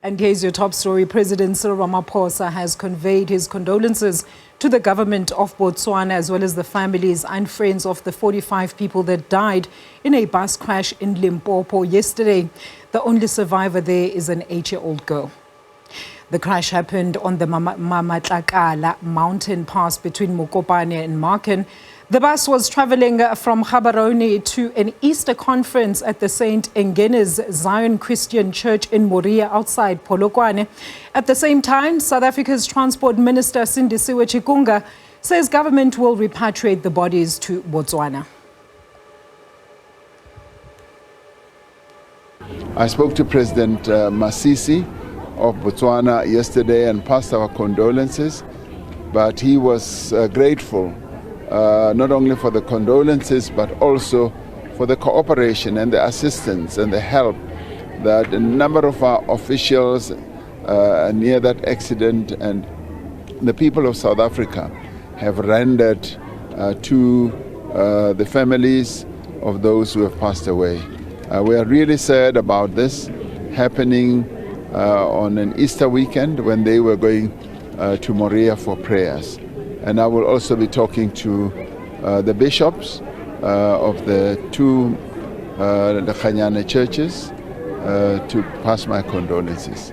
And here's your top story. President Cyril Ramaphosa has conveyed his condolences to the government of Botswana as well as the families and friends of the 45 people that died in a bus crash in Limpopo yesterday. The only survivor there is an 8-year-old girl. The crash happened on the Mamatlakala mountain pass between Mokopane and Marken. The bus was traveling from Gaborone to an Easter conference at the St. Engenes Zion Christian Church in Moria outside Polokwane. At the same time, South Africa's Transport Minister Sindisiwe Chikunga says government will repatriate the bodies to Botswana. I spoke to President Masisi of Botswana yesterday and passed our condolences, but he was grateful not only for the condolences but also for the cooperation and the assistance and the help that a number of our officials near that accident and the people of South Africa have rendered to the families of those who have passed away. We are really sad about this happening on an Easter weekend when they were going to Moria for prayers. And I will also be talking to the bishops of the two the Khanyane churches to pass my condolences.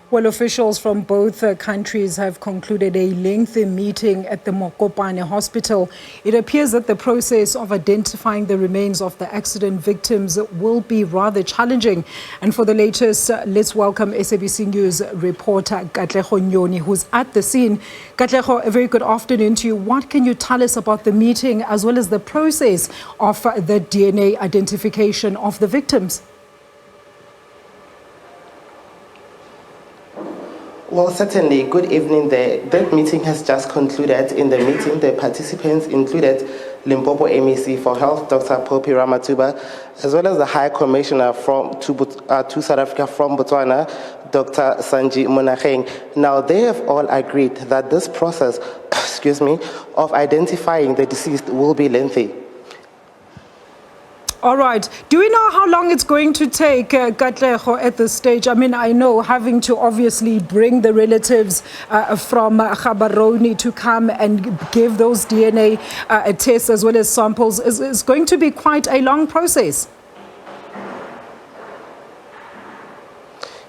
Well, officials from both countries have concluded a lengthy meeting at the Mokopane Hospital. It appears that the process of identifying the remains of the accident victims will be rather challenging. And for the latest, let's welcome SABC News reporter Katlego Nyoni, who's at the scene. Katlego, a very good afternoon to you. What can you tell us about the meeting as well as the process of the DNA identification of the victims? Well, certainly. Good evening there. That meeting has just concluded. In the meeting, the participants included Limpopo MEC for Health, Dr. Popi Ramatuba, as well as the High Commissioner to South Africa from Botswana, Dr. Sanji Monageng. Now, they have all agreed that this process, of identifying the deceased will be lengthy. All right. Do we know how long it's going to take, Katlego, at this stage? I mean, I know having to obviously bring the relatives from Gaborone to come and give those DNA tests as well as samples is going to be quite a long process.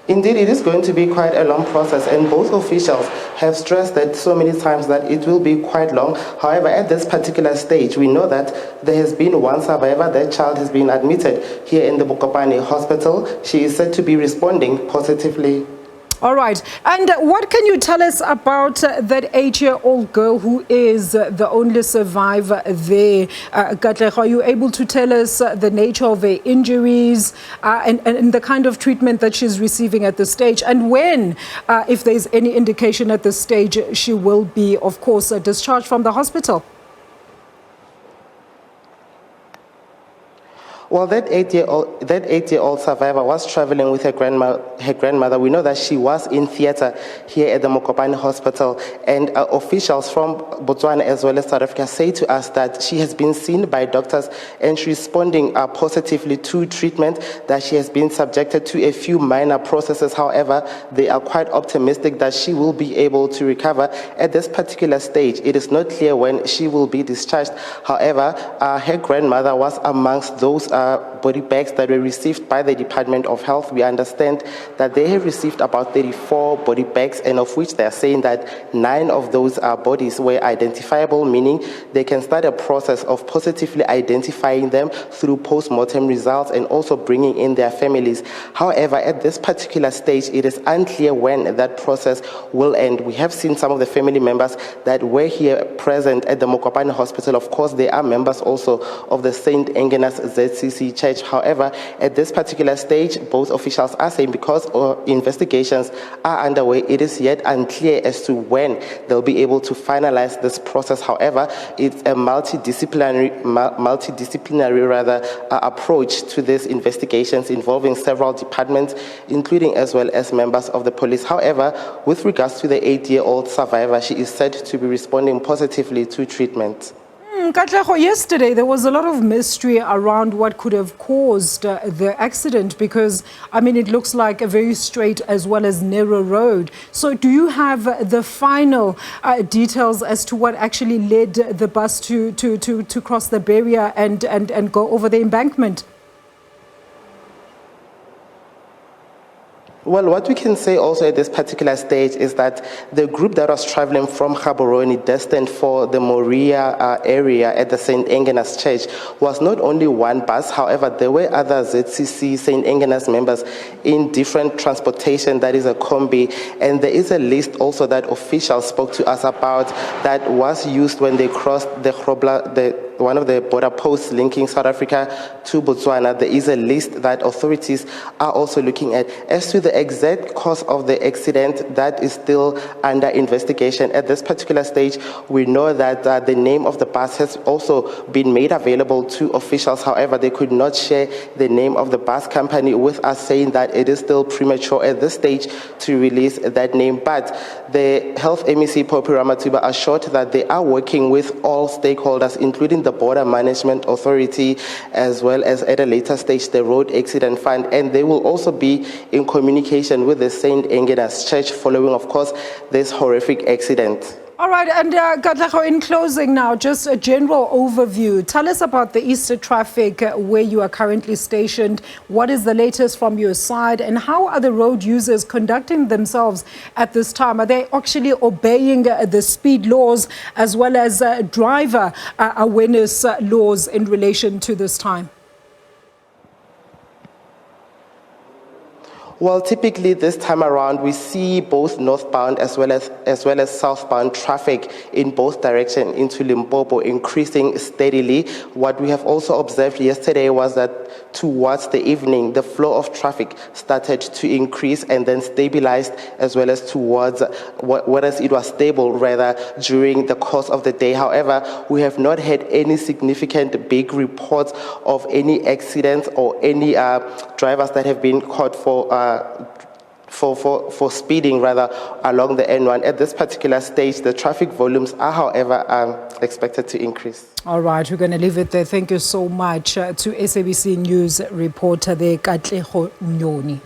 Indeed, it is going to be quite a long process, and both officials have stressed that so many times that it will be quite long. However, at this particular stage, we know that there has been one survivor. That child has been admitted here in the Mokopane Hospital. She is said to be responding positively. All right. And what can you tell us about that 8-year-old girl who is the only survivor there? Katlego, are you able to tell us the nature of her injuries and the kind of treatment that she's receiving at this stage? And when, if there's any indication at this stage, she will be, of course, discharged from the hospital? Well, that 8-year-old survivor was traveling with her grandmother. We know that she was in theater here at the Mokopane Hospital, and officials from Botswana as well as South Africa say to us that she has been seen by doctors and she's responding positively to treatment, that she has been subjected to a few minor processes. However, they are quite optimistic that she will be able to recover. At this particular stage, it is not clear when she will be discharged. However, her grandmother was amongst those body bags that were received by the Department of Health. We understand that they have received about 34 body bags, and of which they are saying that 9 of those bodies were identifiable, meaning they can start a process of positively identifying them through post-mortem results and also bringing in their families. However, at this particular stage, it is unclear when that process will end. We have seen some of the family members that were here present at the Mokopane Hospital. Of course, they are members also of the St. Engenes ZCC Church. However, at this particular stage, both officials are saying because investigations are underway, it is yet unclear as to when they'll be able to finalize this process. However, it's a multidisciplinary approach to these investigations involving several departments, including as well as members of the police. However, with regards to the 8-year-old survivor, she is said to be responding positively to treatment. Katlego, yesterday there was a lot of mystery around what could have caused the accident because, I mean, it looks like a very straight as well as narrow road. So do you have the final details as to what actually led the bus to cross the barrier and go over the embankment? Well, what we can say also at this particular stage is that the group that was traveling from Gaborone destined for the Moria area at the St. Agnes Church was not only one bus. However, there were other ZCC St. Agnes members in different transportation, that is a combi. And there is a list also that officials spoke to us about that was used when they crossed one of the border posts linking South Africa to Botswana. There is a list that authorities are also looking at. As to the exact cause of the accident, that is still under investigation. At this particular stage, we know that the name of the bus has also been made available to officials. However, they could not share the name of the bus company with us, saying that it is still premature at this stage to release that name. But the Health MEC, Poppy Ramathuba, assured that they are working with all stakeholders, including the Border Management Authority, as well as at a later stage the Road Accident Fund, and they will also be in communication with the St. Agnes Church following, of course, this horrific accident. All right, and Katlego, in closing now, just a general overview. Tell us about the Easter traffic where you are currently stationed. What is the latest from your side, and how are the road users conducting themselves at this time? Are they actually obeying the speed laws as well as driver awareness laws in relation to this time? Well, typically this time around, we see both northbound as well as southbound traffic in both directions into Limpopo increasing steadily. What we have also observed yesterday was that towards the evening, the flow of traffic started to increase and then stabilized, as well as towards, whereas it was stable rather during the course of the day. However, we have not had any significant big reports of any accidents or any drivers that have been caught for speeding rather along the N1. At this particular stage, the traffic volumes are, however, expected to increase. All right, we're going to leave it there. Thank you so much to SABC News reporter there, Katlego Nyoni.